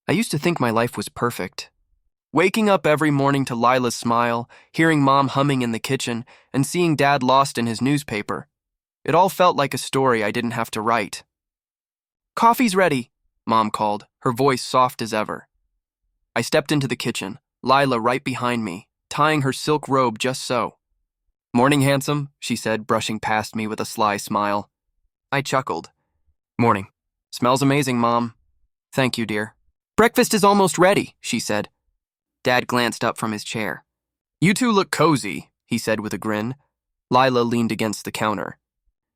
I used to think my life was perfect. Waking up every morning to Lila's smile, hearing Mom humming in the kitchen, and seeing Dad lost in his newspaper. It all felt like a story I didn't have to write. "Coffee's ready," Mom called, her voice soft as ever. I stepped into the kitchen, Lila right behind me, tying her silk robe just so. "Morning, handsome," she said, brushing past me with a sly smile. I chuckled. "Morning. Smells amazing, Mom." "Thank you, dear." "Breakfast is almost ready," she said. Dad glanced up from his chair. "You two look cozy," he said with a grin. Lila leaned against the counter.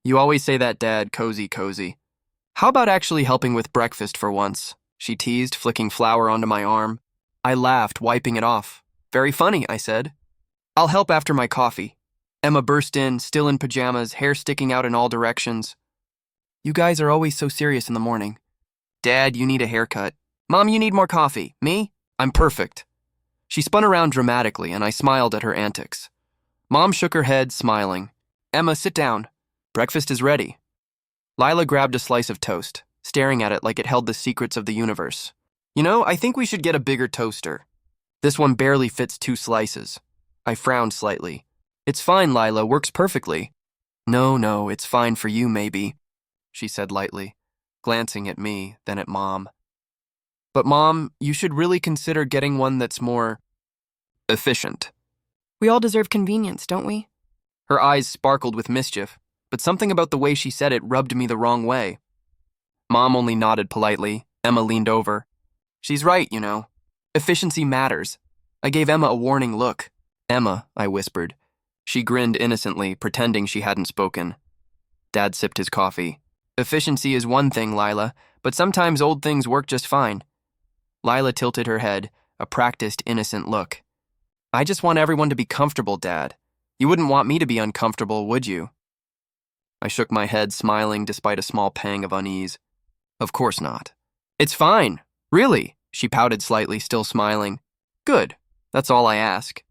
"You always say that, Dad, cozy, cozy. How about actually helping with breakfast for once?" she teased, flicking flour onto my arm. I laughed, wiping it off. "Very funny," I said. "I'll help after my coffee." Emma burst in, still in pajamas, hair sticking out in all directions. "You guys are always so serious in the morning." "Dad, you need a haircut." "Mom, you need more coffee." "Me? I'm perfect." She spun around dramatically, and I smiled at her antics. Mom shook her head, smiling. "Emma, sit down. Breakfast is ready." Lila grabbed a slice of toast, staring at it like it held the secrets of the universe. "You know, I think we should get a bigger toaster. This one barely fits 2 slices." I frowned slightly. "It's fine, Lila, works perfectly." No, it's fine for you, maybe," she said lightly, glancing at me, then at Mom. "But Mom, you should really consider getting one that's more efficient." We all deserve convenience, don't we? Her eyes sparkled with mischief, but something about the way she said it rubbed me the wrong way. Mom only nodded politely. Emma leaned over. "She's right, you know. Efficiency matters." I gave Emma a warning look. "Emma," I whispered. She grinned innocently, pretending she hadn't spoken. Dad sipped his coffee. "Efficiency is one thing, Lila, but sometimes old things work just fine." Lila tilted her head, a practiced, innocent look. "I just want everyone to be comfortable, Dad. You wouldn't want me to be uncomfortable, would you?" I shook my head, smiling despite a small pang of unease. "Of course not." "It's fine. Really," she pouted slightly, still smiling. "Good. That's all I ask."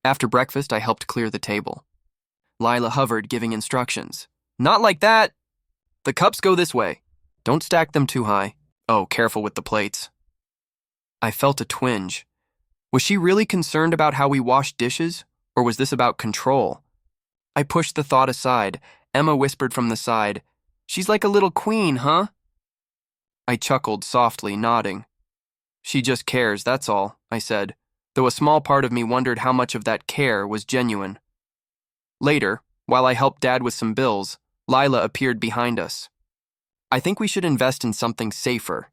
After breakfast, I helped clear the table. Lila hovered, giving instructions. "Not like that. The cups go this way. Don't stack them too high. Oh, careful with the plates." I felt a twinge. Was she really concerned about how we washed dishes, or was this about control? I pushed the thought aside. Emma whispered from the side, "She's like a little queen, huh?" I chuckled softly, nodding. "She just cares, that's all," I said, though a small part of me wondered how much of that care was genuine. Later, while I helped Dad with some bills, Lila appeared behind us. "I think we should invest in something safer.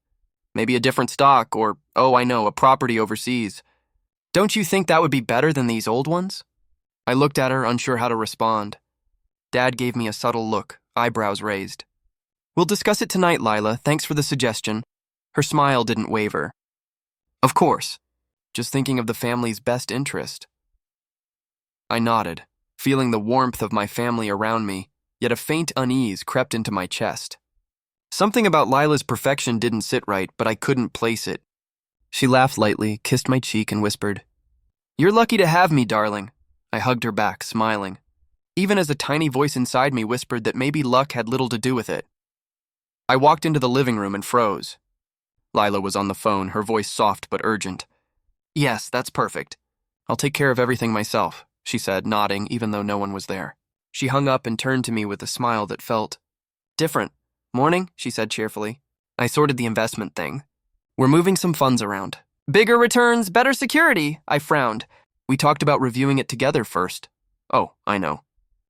Maybe a different stock or, oh, I know, a property overseas. Don't you think that would be better than these old ones?" I looked at her, unsure how to respond. Dad gave me a subtle look, eyebrows raised. "We'll discuss it tonight, Lila. Thanks for the suggestion." Her smile didn't waver. "Of course. Just thinking of the family's best interest." I nodded, feeling the warmth of my family around me, yet a faint unease crept into my chest. Something about Lila's perfection didn't sit right, but I couldn't place it. She laughed lightly, kissed my cheek, and whispered, "You're lucky to have me, darling." I hugged her back, smiling, even as a tiny voice inside me whispered that maybe luck had little to do with it. I walked into the living room and froze. Lila was on the phone, her voice soft but urgent. "Yes, that's perfect. I'll take care of everything myself," she said, nodding even though no one was there. She hung up and turned to me with a smile that felt different. "Morning," she said cheerfully. I sorted the investment thing. "We're moving some funds around." "Bigger returns, better security," I frowned. "We talked about reviewing it together first." "Oh, I know."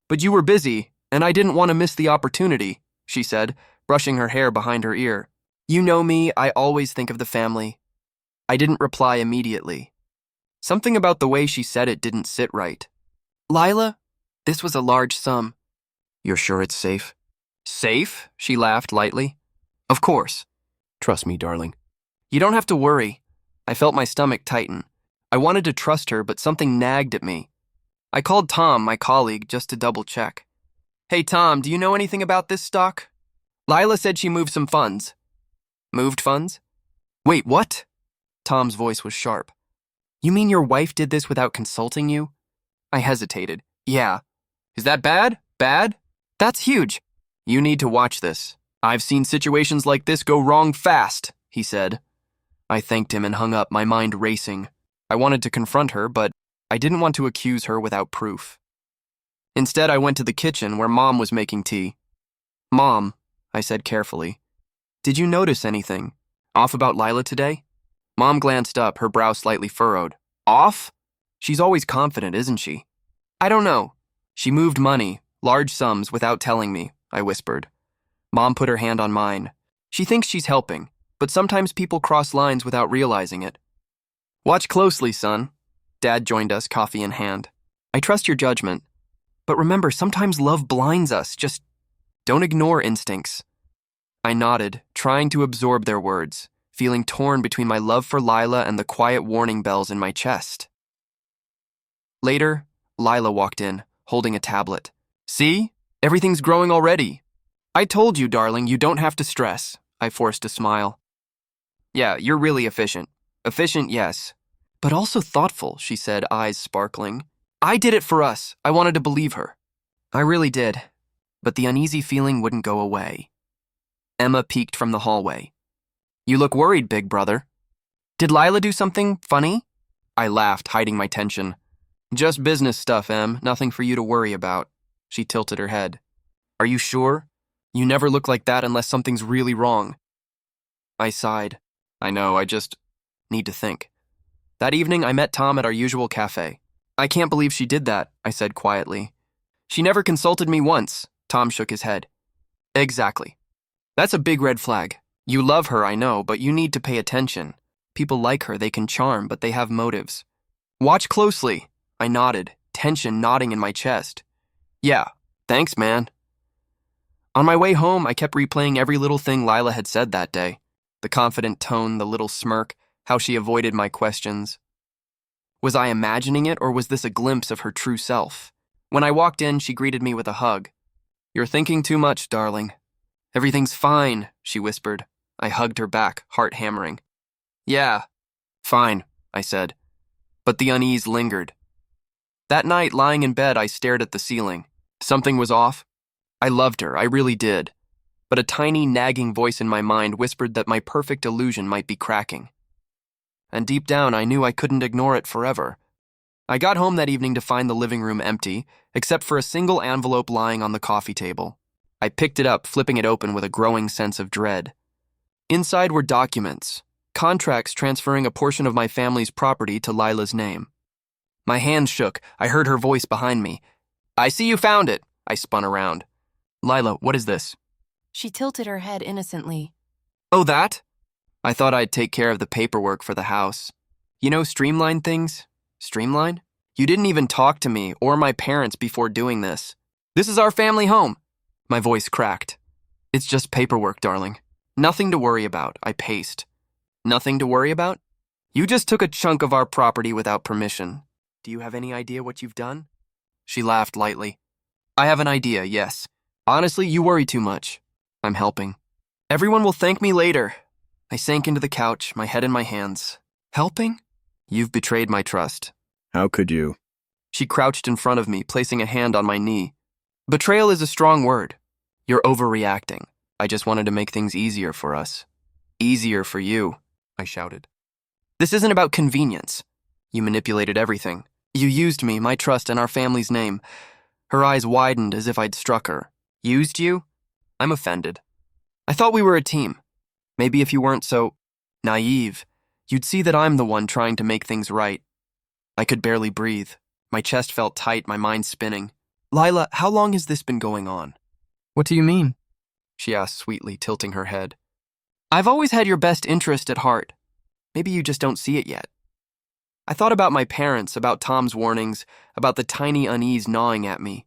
"But you were busy, and I didn't want to miss the opportunity," she said, brushing her hair behind her ear. "You know me, I always think of the family." I didn't reply immediately. Something about the way she said it didn't sit right. "Lila, this was a large sum." "You're sure it's safe?" "Safe?" she laughed lightly. "Of course. Trust me, darling." "You don't have to worry." I felt my stomach tighten. I wanted to trust her, but something nagged at me. I called Tom, my colleague, just to double check. "Hey Tom, do you know anything about this stock?" "Lila said she moved some funds." "Moved funds?" "Wait, what?" Tom's voice was sharp. "You mean your wife did this without consulting you?" I hesitated. "Yeah." "Is that bad? Bad?" "That's huge." "You need to watch this. I've seen situations like this go wrong fast," he said. I thanked him and hung up, my mind racing. I wanted to confront her, but I didn't want to accuse her without proof. Instead, I went to the kitchen where Mom was making tea. "Mom," I said carefully, "did you notice anything off about Lila today?" Mom glanced up, her brow slightly furrowed. "Off? She's always confident, isn't she?" "I don't know. She moved money, large sums, without telling me," I whispered. Mom put her hand on mine. "She thinks she's helping, but sometimes people cross lines without realizing it." "Watch closely, son." Dad joined us, coffee in hand. "I trust your judgment. But remember, sometimes love blinds us. Just don't ignore instincts." I nodded, trying to absorb their words, feeling torn between my love for Lila and the quiet warning bells in my chest. Later, Lila walked in, holding a tablet. "See? Everything's growing already." "I told you, darling, you don't have to stress." I forced a smile. "Yeah, you're really efficient. Efficient, yes. But also thoughtful," she said, eyes sparkling. "I did it for us. I wanted to believe her." I really did. But the uneasy feeling wouldn't go away. Emma peeked from the hallway. "You look worried, big brother." "Did Lila do something funny?" I laughed, hiding my tension. "Just business stuff, Em. Nothing for you to worry about." She tilted her head. "Are you sure? You never look like that unless something's really wrong." I sighed. "I know, I just need to think." That evening, I met Tom at our usual cafe. "I can't believe she did that," I said quietly. "She never consulted me once." Tom shook his head. "Exactly. That's a big red flag. You love her, I know, but you need to pay attention. People like her, they can charm, but they have motives." "Watch closely." I nodded, tension knotting in my chest. "Yeah, thanks, man." On my way home, I kept replaying every little thing Lila had said that day. The confident tone, the little smirk, how she avoided my questions. Was I imagining it, or was this a glimpse of her true self? When I walked in, she greeted me with a hug. "You're thinking too much, darling." "Everything's fine," she whispered. I hugged her back, heart hammering. "Yeah, fine," I said. But the unease lingered. That night, lying in bed, I stared at the ceiling. Something was off. I loved her, I really did. But a tiny, nagging voice in my mind whispered that my perfect illusion might be cracking. And deep down, I knew I couldn't ignore it forever. I got home that evening to find the living room empty, except for a single envelope lying on the coffee table. I picked it up, flipping it open with a growing sense of dread. Inside were documents, contracts transferring a portion of my family's property to Lila's name. My hands shook. I heard her voice behind me. "I see you found it." I spun around. "Lila, what is this?" She tilted her head innocently. "Oh, that?" I thought I'd take care of the paperwork for the house. You know, streamline things? Streamline? You didn't even talk to me or my parents before doing this. "This is our family home." My voice cracked. "It's just paperwork, darling. Nothing to worry about," I paced. "Nothing to worry about? You just took a chunk of our property without permission. Do you have any idea what you've done?" She laughed lightly. "I have an idea, yes. Honestly, you worry too much. I'm helping. Everyone will thank me later." I sank into the couch, my head in my hands. "Helping?" "You've betrayed my trust." How could you? She crouched in front of me, placing a hand on my knee. "Betrayal is a strong word. You're overreacting. I just wanted to make things easier for us." "Easier for you," I shouted. "This isn't about convenience. You manipulated everything. You used me, my trust, and our family's name." Her eyes widened as if I'd struck her. "Used you?" I'm offended. "I thought we were a team. Maybe if you weren't so naive, you'd see that I'm the one trying to make things right." I could barely breathe. My chest felt tight, my mind spinning. "Lila, how long has this been going on?" "What do you mean?" she asked sweetly, tilting her head. "I've always had your best interest at heart. Maybe you just don't see it yet." I thought about my parents, about Tom's warnings, about the tiny unease gnawing at me.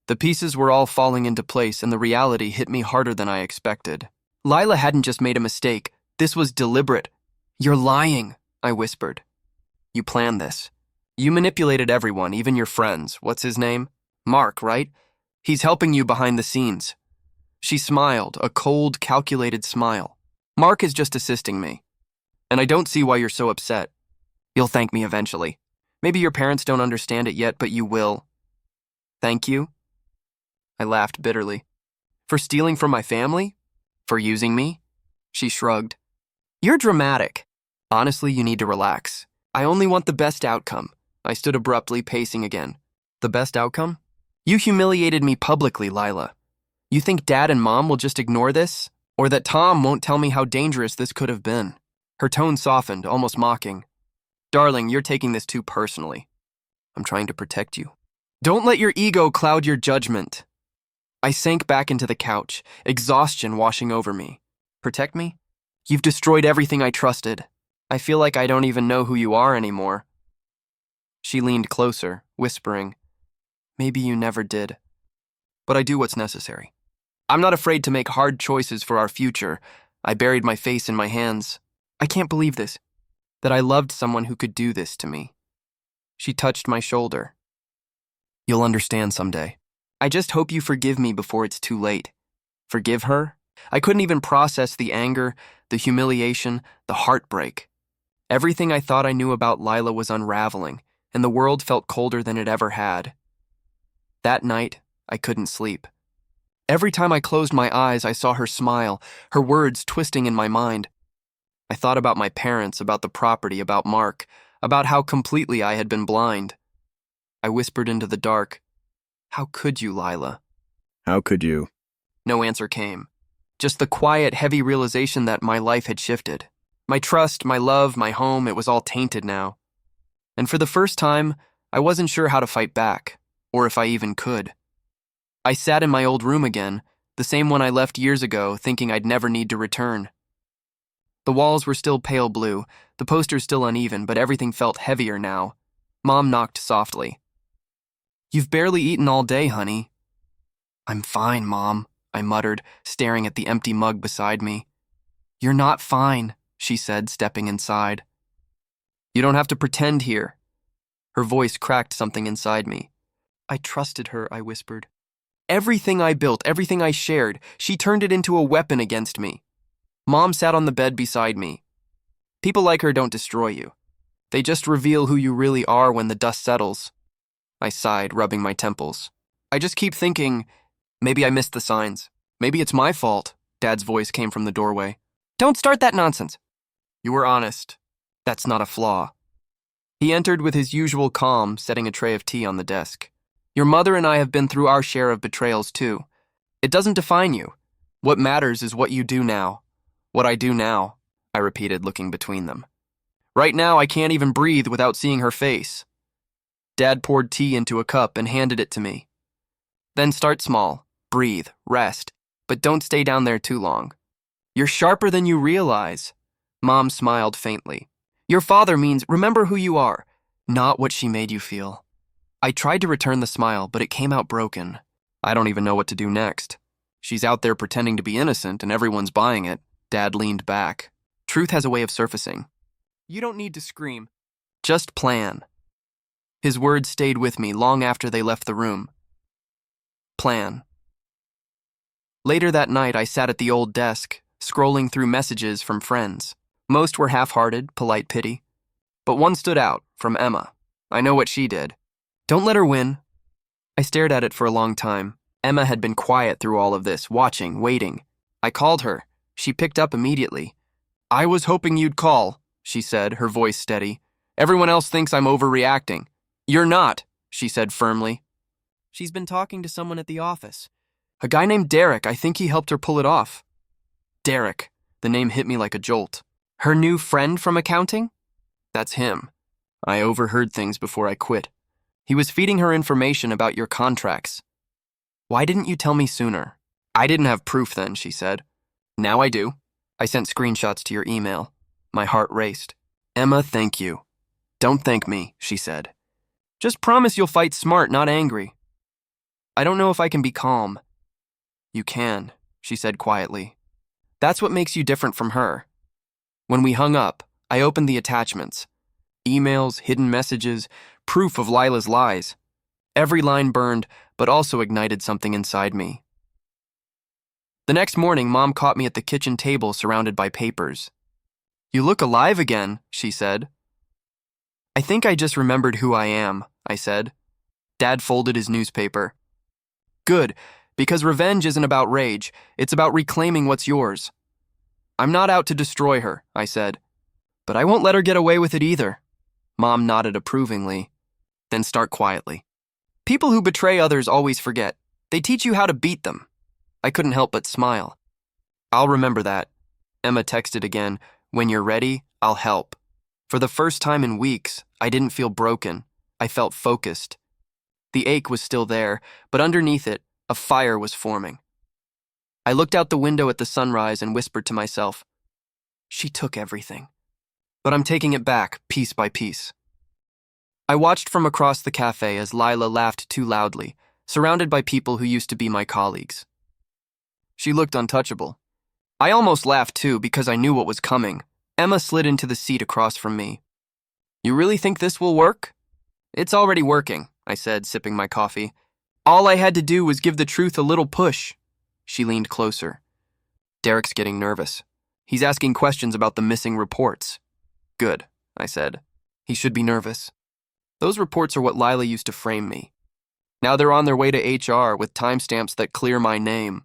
The pieces were all falling into place, and the reality hit me harder than I expected. Lila hadn't just made a mistake. This was deliberate. "You're lying," I whispered. "You planned this. You manipulated everyone, even your friends. What's his name? Mark, right? He's helping you behind the scenes." She smiled, a cold, calculated smile. "Mark is just assisting me. And I don't see why you're so upset. You'll thank me eventually. Maybe your parents don't understand it yet, but you will." "Thank you?" I laughed bitterly. "For stealing from my family? For using me?" She shrugged. You're dramatic. Honestly, you need to relax. I only want the best outcome. I stood abruptly, pacing again. The best outcome? You humiliated me publicly, Lila. You think Dad and Mom will just ignore this? Or that Tom won't tell me how dangerous this could have been? Her tone softened, almost mocking. Darling, you're taking this too personally. I'm trying to protect you. Don't let your ego cloud your judgment. I sank back into the couch, exhaustion washing over me. Protect me? You've destroyed everything I trusted. I feel like I don't even know who you are anymore. She leaned closer, whispering, Maybe you never did. But I do what's necessary. I'm not afraid to make hard choices for our future. I buried my face in my hands. I can't believe this, that I loved someone who could do this to me. She touched my shoulder. You'll understand someday. I just hope you forgive me before it's too late. Forgive her? I couldn't even process the anger, the humiliation, the heartbreak. Everything I thought I knew about Lila was unraveling, and the world felt colder than it ever had. That night, I couldn't sleep. Every time I closed my eyes, I saw her smile, her words twisting in my mind. I thought about my parents, about the property, about Mark, about how completely I had been blind. I whispered into the dark, How could you, Lila? How could you? No answer came. Just the quiet, heavy realization that my life had shifted. My trust, my love, my home, it was all tainted now. And for the first time, I wasn't sure how to fight back, or if I even could. I sat in my old room again, the same one I left years ago, thinking I'd never need to return. The walls were still pale blue, the posters still uneven, but everything felt heavier now. Mom knocked softly. You've barely eaten all day, honey. I'm fine, Mom, I muttered, staring at the empty mug beside me. You're not fine, she said, stepping inside. You don't have to pretend here. Her voice cracked something inside me. I trusted her, I whispered. Everything I built, everything I shared, she turned it into a weapon against me. Mom sat on the bed beside me. People like her don't destroy you. They just reveal who you really are when the dust settles. I sighed, rubbing my temples. I just keep thinking, maybe I missed the signs. Maybe it's my fault. Dad's voice came from the doorway. Don't start that nonsense. You were honest. That's not a flaw. He entered with his usual calm, setting a tray of tea on the desk. Your mother and I have been through our share of betrayals too. It doesn't define you. What matters is what you do now. What I do now, I repeated, looking between them. Right now, I can't even breathe without seeing her face. Dad poured tea into a cup and handed it to me. Then start small, breathe, rest, but don't stay down there too long. You're sharper than you realize. Mom smiled faintly. Your father means remember who you are, not what she made you feel. I tried to return the smile, but it came out broken. I don't even know what to do next. She's out there pretending to be innocent and everyone's buying it. Dad leaned back. Truth has a way of surfacing. You don't need to scream. Just plan. His words stayed with me long after they left the room. Plan. Later that night, I sat at the old desk, scrolling through messages from friends. Most were half-hearted, polite pity. But one stood out, from Emma. I know what she did. Don't let her win. I stared at it for a long time. Emma had been quiet through all of this, watching, waiting. I called her. She picked up immediately. I was hoping you'd call, she said, her voice steady. Everyone else thinks I'm overreacting. You're not, she said firmly. She's been talking to someone at the office. A guy named Derek. I think he helped her pull it off. Derek. The name hit me like a jolt. Her new friend from accounting? That's him. I overheard things before I quit. He was feeding her information about your contracts. Why didn't you tell me sooner? I didn't have proof then, she said. Now I do. I sent screenshots to your email. My heart raced. Emma, thank you. Don't thank me, she said. Just promise you'll fight smart, not angry. I don't know if I can be calm. You can, she said quietly. That's what makes you different from her. When we hung up, I opened the attachments. Emails, hidden messages, proof of Lila's lies. Every line burned, but also ignited something inside me. The next morning, Mom caught me at the kitchen table surrounded by papers. You look alive again, she said. I think I just remembered who I am, I said. Dad folded his newspaper. Good, because revenge isn't about rage, it's about reclaiming what's yours. I'm not out to destroy her, I said. But I won't let her get away with it either. Mom nodded approvingly. Then start quietly. People who betray others always forget. They teach you how to beat them. I couldn't help but smile. I'll remember that. Emma texted again. When you're ready, I'll help. For the first time in weeks, I didn't feel broken. I felt focused. The ache was still there, but underneath it, a fire was forming. I looked out the window at the sunrise and whispered to myself, she took everything. But I'm taking it back, piece by piece. I watched from across the cafe as Lila laughed too loudly, surrounded by people who used to be my colleagues. She looked untouchable. I almost laughed too because I knew what was coming. Emma slid into the seat across from me. You really think this will work? It's already working, I said, sipping my coffee. All I had to do was give the truth a little push. She leaned closer. Derek's getting nervous. He's asking questions about the missing reports. Good, I said. He should be nervous. Those reports are what Lila used to frame me. Now they're on their way to HR with timestamps that clear my name.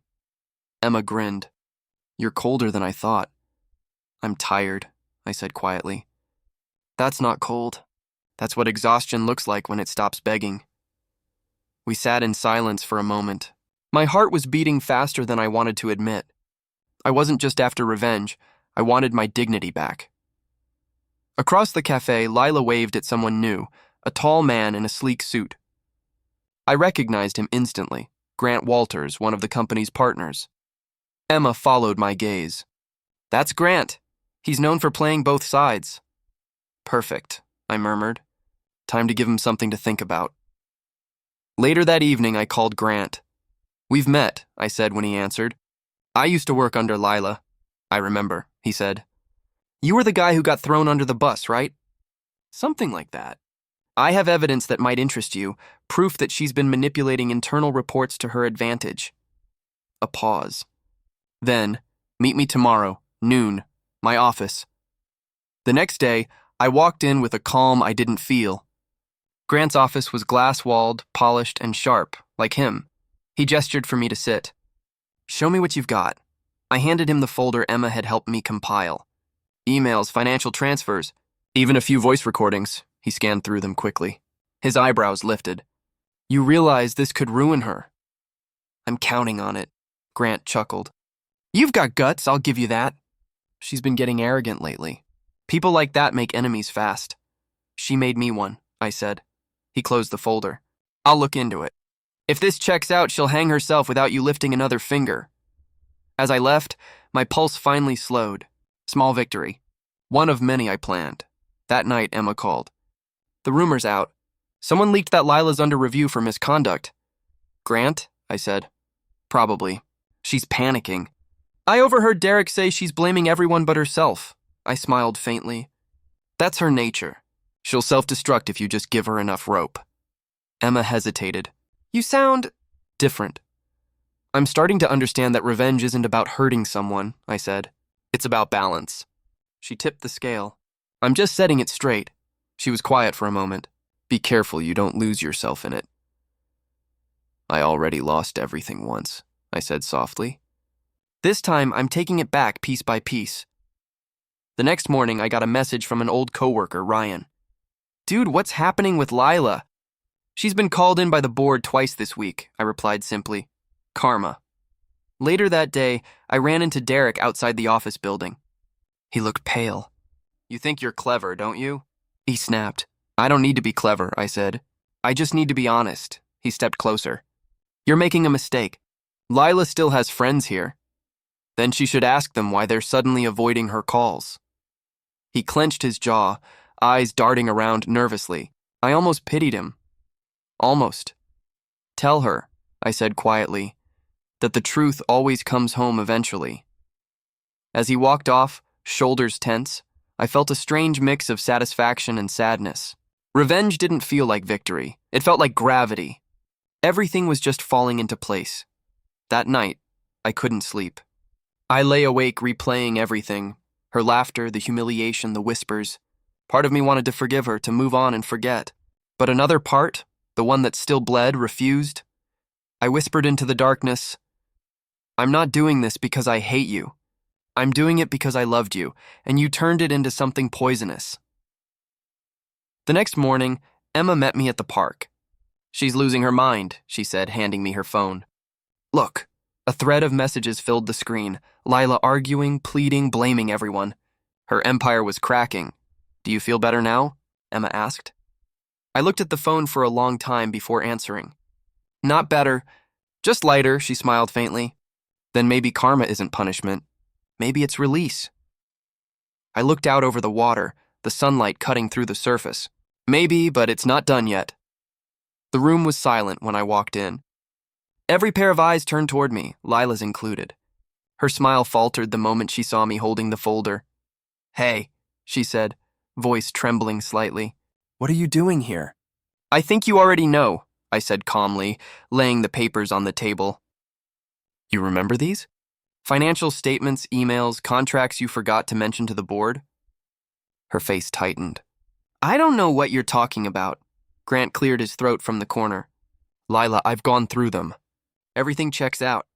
Emma grinned. You're colder than I thought. I'm tired, I said quietly. That's not cold. That's what exhaustion looks like when it stops begging. We sat in silence for a moment. My heart was beating faster than I wanted to admit. I wasn't just after revenge. I wanted my dignity back. Across the cafe, Lila waved at someone new, a tall man in a sleek suit. I recognized him instantly, Grant Walters, one of the company's partners. Emma followed my gaze. That's Grant. He's known for playing both sides. Perfect, I murmured. Time to give him something to think about. Later that evening, I called Grant. We've met, I said when he answered. I used to work under Lila. I remember, he said. You were the guy who got thrown under the bus, right? Something like that. I have evidence that might interest you, proof that she's been manipulating internal reports to her advantage. A pause. Then, meet me tomorrow, noon, my office. The next day, I walked in with a calm I didn't feel. Grant's office was glass-walled, polished, and sharp, like him. He gestured for me to sit. Show me what you've got. I handed him the folder Emma had helped me compile. Emails, financial transfers, even a few voice recordings. He scanned through them quickly. His eyebrows lifted. You realize this could ruin her. I'm counting on it, Grant chuckled. You've got guts, I'll give you that. She's been getting arrogant lately. People like that make enemies fast. She made me one, I said. He closed the folder. I'll look into it. If this checks out, she'll hang herself without you lifting another finger. As I left, my pulse finally slowed. Small victory. One of many I planned. That night, Emma called. The rumor's out. Someone leaked that Lila's under review for misconduct. Grant? I said. Probably. She's panicking. I overheard Derek say she's blaming everyone but herself. I smiled faintly. That's her nature. She'll self-destruct if you just give her enough rope. Emma hesitated. You sound different. I'm starting to understand that revenge isn't about hurting someone, I said. It's about balance. She tipped the scale. I'm just setting it straight. She was quiet for a moment. Be careful you don't lose yourself in it. I already lost everything once, I said softly. This time, I'm taking it back piece by piece. The next morning, I got a message from an old coworker, Ryan. Dude, what's happening with Lila? She's been called in by the board twice this week, I replied simply. Karma. Later that day, I ran into Derek outside the office building. He looked pale. You think you're clever, don't you? He snapped. I don't need to be clever, I said. I just need to be honest. He stepped closer. You're making a mistake. Lila still has friends here. Then she should ask them why they're suddenly avoiding her calls. He clenched his jaw, eyes darting around nervously. I almost pitied him. Almost. Tell her, I said quietly, that the truth always comes home eventually. As he walked off, shoulders tense, I felt a strange mix of satisfaction and sadness. Revenge didn't feel like victory. It felt like gravity. Everything was just falling into place. That night, I couldn't sleep. I lay awake replaying everything. Her laughter, the humiliation, the whispers. Part of me wanted to forgive her, to move on and forget. But another part, the one that still bled, refused. I whispered into the darkness, I'm not doing this because I hate you. I'm doing it because I loved you, and you turned it into something poisonous. The next morning, Emma met me at the park. She's losing her mind, she said, handing me her phone. Look, a thread of messages filled the screen, Lila arguing, pleading, blaming everyone. Her empire was cracking. Do you feel better now? Emma asked. I looked at the phone for a long time before answering. Not better, just lighter, she smiled faintly. Then maybe karma isn't punishment. Maybe it's release. I looked out over the water, the sunlight cutting through the surface. Maybe, but it's not done yet. The room was silent when I walked in. Every pair of eyes turned toward me, Lila's included. Her smile faltered the moment she saw me holding the folder. Hey, she said, voice trembling slightly. What are you doing here? I think you already know, I said calmly, laying the papers on the table. You remember these? Financial statements, emails, contracts you forgot to mention to the board? Her face tightened. I don't know what you're talking about. Grant cleared his throat from the corner. Lila, I've gone through them. Everything checks out.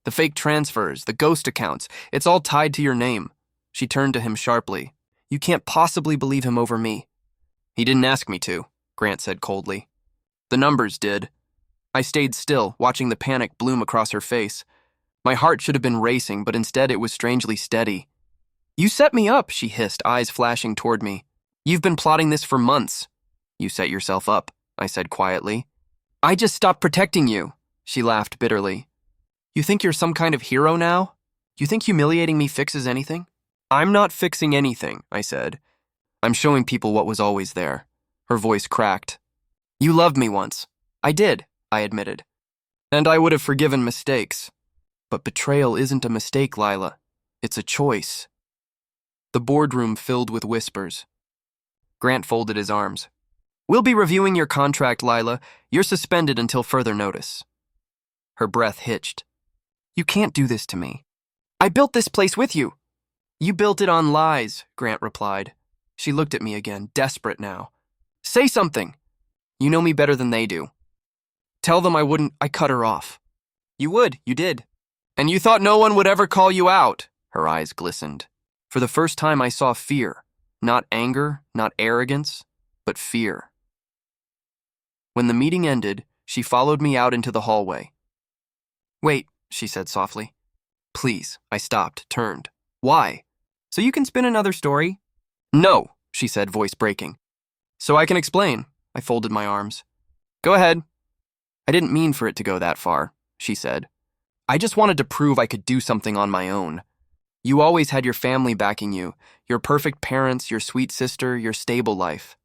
The fake transfers, the ghost accounts, it's all tied to your name. She turned to him sharply. You can't possibly believe him over me. He didn't ask me to, Grant said coldly. The numbers did. I stayed still, watching the panic bloom across her face. My heart should have been racing, but instead it was strangely steady. You set me up, she hissed, eyes flashing toward me. You've been plotting this for months. You set yourself up, I said quietly. I just stopped protecting you, she laughed bitterly. You think you're some kind of hero now? You think humiliating me fixes anything? I'm not fixing anything, I said. I'm showing people what was always there. Her voice cracked. You loved me once. I did, I admitted. And I would have forgiven mistakes. But betrayal isn't a mistake, Lila. It's a choice. The boardroom filled with whispers. Grant folded his arms. We'll be reviewing your contract, Lila. You're suspended until further notice. Her breath hitched. You can't do this to me. I built this place with you. You built it on lies, Grant replied. She looked at me again, desperate now. Say something. You know me better than they do. Tell them I wouldn't. I cut her off. You would, you did. And you thought no one would ever call you out. Her eyes glistened. For the first time I saw fear. Not anger, not arrogance, but fear. When the meeting ended, she followed me out into the hallway. Wait, she said softly. Please, I stopped, turned. Why? So you can spin another story? No, she said, voice breaking. So I can explain. I folded my arms. Go ahead. I didn't mean for it to go that far, she said. I just wanted to prove I could do something on my own. You always had your family backing you, your perfect parents, your sweet sister, your stable life.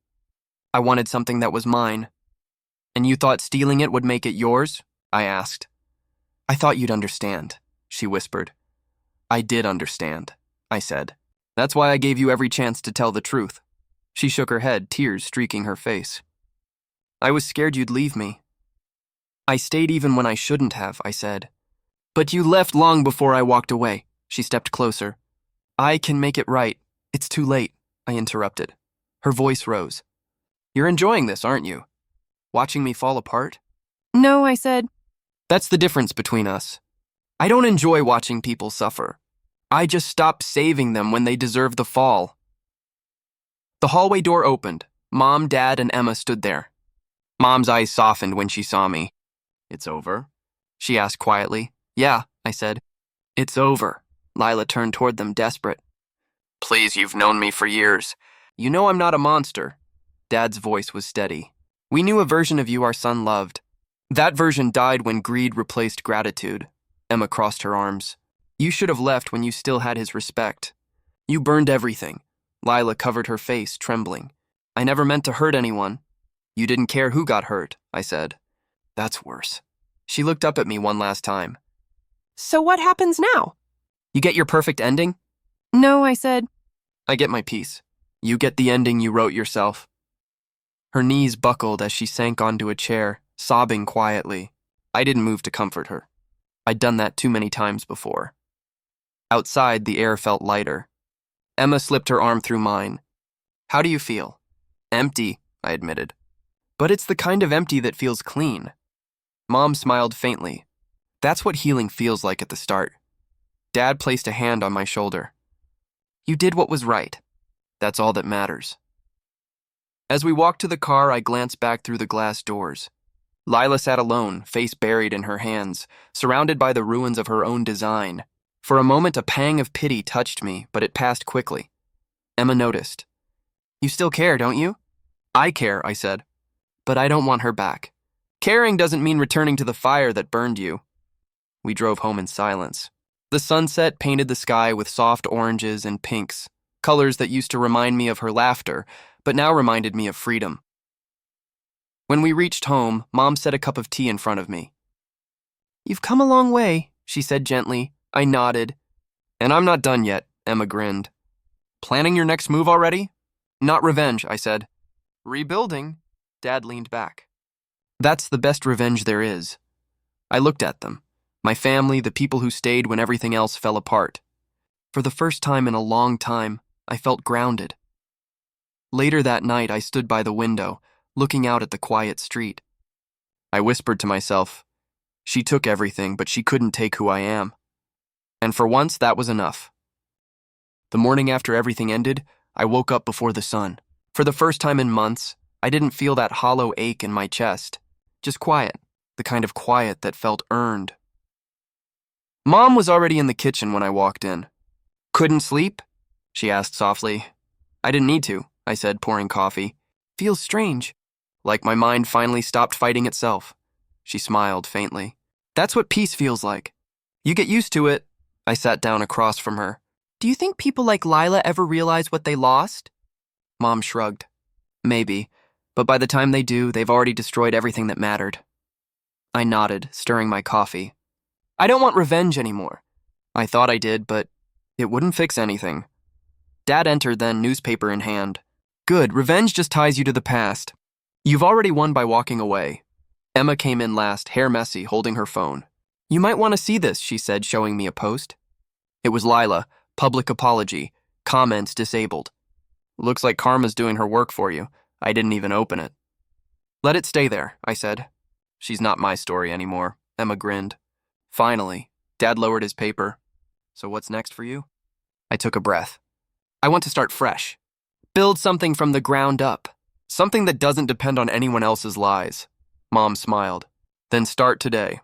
I wanted something that was mine. And you thought stealing it would make it yours? I asked. I thought you'd understand, she whispered. I did understand, I said. That's why I gave you every chance to tell the truth. She shook her head, tears streaking her face. I was scared you'd leave me. I stayed even when I shouldn't have, I said. But you left long before I walked away. She stepped closer. I can make it right. It's too late, I interrupted. Her voice rose. You're enjoying this, aren't you? Watching me fall apart? No, I said. That's the difference between us. I don't enjoy watching people suffer. I just stop saving them when they deserve the fall. The hallway door opened. Mom, Dad, and Emma stood there. Mom's eyes softened when she saw me. It's over? She asked quietly. Yeah, I said. It's over. Lila turned toward them, desperate. Please, you've known me for years. You know I'm not a monster. Dad's voice was steady. We knew a version of you our son loved. That version died when greed replaced gratitude. Emma crossed her arms. You should have left when you still had his respect. You burned everything. Lila covered her face, trembling. I never meant to hurt anyone. You didn't care who got hurt, I said. That's worse. She looked up at me one last time. So what happens now? You get your perfect ending? No, I said. I get my piece. You get the ending you wrote yourself. Her knees buckled as she sank onto a chair, sobbing quietly. I didn't move to comfort her. I'd done that too many times before. Outside, the air felt lighter. Emma slipped her arm through mine. How do you feel? Empty, I admitted. But it's the kind of empty that feels clean. Mom smiled faintly. That's what healing feels like at the start. Dad placed a hand on my shoulder. You did what was right. That's all that matters. As we walked to the car, I glanced back through the glass doors. Lila sat alone, face buried in her hands, surrounded by the ruins of her own design. For a moment, a pang of pity touched me, but it passed quickly. Emma noticed. You still care, don't you? I care, I said. But I don't want her back. Caring doesn't mean returning to the fire that burned you. We drove home in silence. The sunset painted the sky with soft oranges and pinks, colors that used to remind me of her laughter, but now reminded me of freedom. When we reached home, Mom set a cup of tea in front of me. You've come a long way, she said gently. I nodded. And I'm not done yet, Emma grinned. Planning your next move already? Not revenge, I said. Rebuilding, Dad leaned back. That's the best revenge there is. I looked at them. My family, the people who stayed when everything else fell apart. For the first time in a long time, I felt grounded. Later that night, I stood by the window, looking out at the quiet street. I whispered to myself, she took everything, but she couldn't take who I am. And for once, that was enough. The morning after everything ended, I woke up before the sun. For the first time in months, I didn't feel that hollow ache in my chest. Just quiet, the kind of quiet that felt earned. Mom was already in the kitchen when I walked in. Couldn't sleep? She asked softly. I didn't need to, I said, pouring coffee. Feels strange. Like my mind finally stopped fighting itself. She smiled faintly. That's what peace feels like. You get used to it. I sat down across from her. Do you think people like Lila ever realize what they lost? Mom shrugged. Maybe, but by the time they do, they've already destroyed everything that mattered. I nodded, stirring my coffee. I don't want revenge anymore. I thought I did, but it wouldn't fix anything. Dad entered then, newspaper in hand. Good, revenge just ties you to the past. You've already won by walking away. Emma came in last, hair messy, holding her phone. You might want to see this, she said, showing me a post. It was Lila, public apology, comments disabled. Looks like karma's doing her work for you. I didn't even open it. Let it stay there, I said. She's not my story anymore, Emma grinned. Finally, Dad lowered his paper. So what's next for you? I took a breath. I want to start fresh. Build something from the ground up. Something that doesn't depend on anyone else's lies. Mom smiled. Then start today.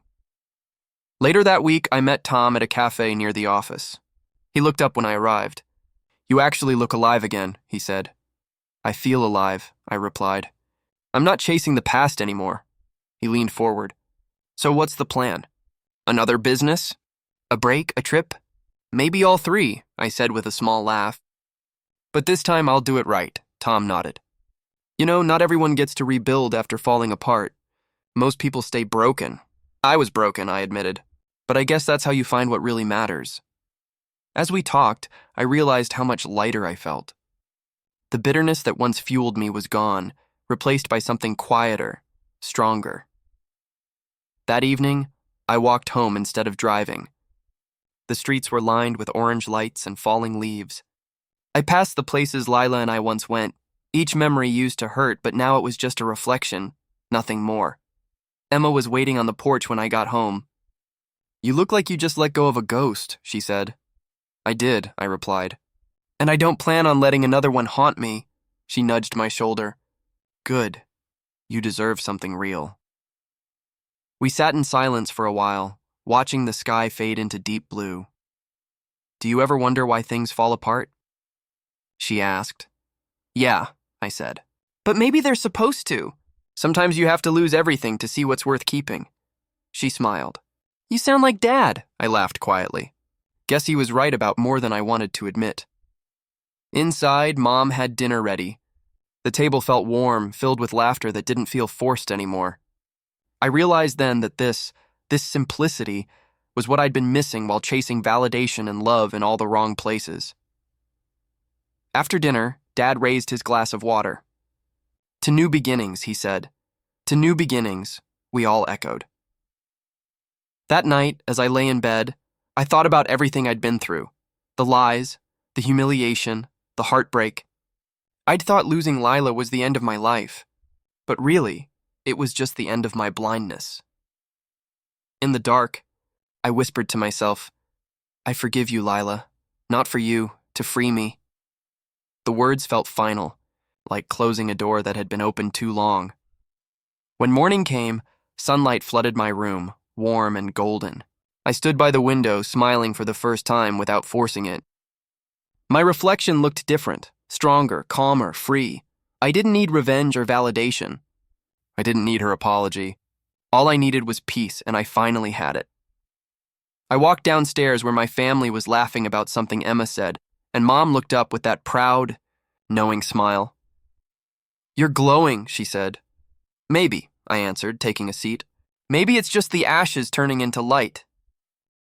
Later that week, I met Tom at a cafe near the office. He looked up when I arrived. You actually look alive again, he said. I feel alive, I replied. I'm not chasing the past anymore. He leaned forward. So what's the plan? Another business? A break? A trip? Maybe all three, I said with a small laugh. But this time I'll do it right, Tom nodded. You know, not everyone gets to rebuild after falling apart. Most people stay broken. I was broken, I admitted. But I guess that's how you find what really matters. As we talked, I realized how much lighter I felt. The bitterness that once fueled me was gone, replaced by something quieter, stronger. That evening, I walked home instead of driving. The streets were lined with orange lights and falling leaves. I passed the places Lila and I once went, each memory used to hurt, but now it was just a reflection, nothing more. Emma was waiting on the porch when I got home. You look like you just let go of a ghost, she said. I did, I replied. And I don't plan on letting another one haunt me, she nudged my shoulder. Good. You deserve something real. We sat in silence for a while, watching the sky fade into deep blue. Do you ever wonder why things fall apart? She asked. Yeah, I said. But maybe they're supposed to. Sometimes you have to lose everything to see what's worth keeping. She smiled. You sound like Dad, I laughed quietly. Guess he was right about more than I wanted to admit. Inside, Mom had dinner ready. The table felt warm, filled with laughter that didn't feel forced anymore. I realized then that this simplicity, was what I'd been missing while chasing validation and love in all the wrong places. After dinner, Dad raised his glass of water. To new beginnings, he said. To new beginnings, we all echoed. That night, as I lay in bed, I thought about everything I'd been through. The lies, the humiliation, the heartbreak. I'd thought losing Lila was the end of my life, but really, it was just the end of my blindness. In the dark, I whispered to myself, I forgive you, Lila. Not for you, to free me. The words felt final, like closing a door that had been open too long. When morning came, sunlight flooded my room, warm and golden. I stood by the window, smiling for the first time without forcing it. My reflection looked different, stronger, calmer, free. I didn't need revenge or validation. I didn't need her apology. All I needed was peace, and I finally had it. I walked downstairs where my family was laughing about something Emma said, and Mom looked up with that proud, knowing smile. "You're glowing," she said. "Maybe," I answered, taking a seat. "Maybe it's just the ashes turning into light."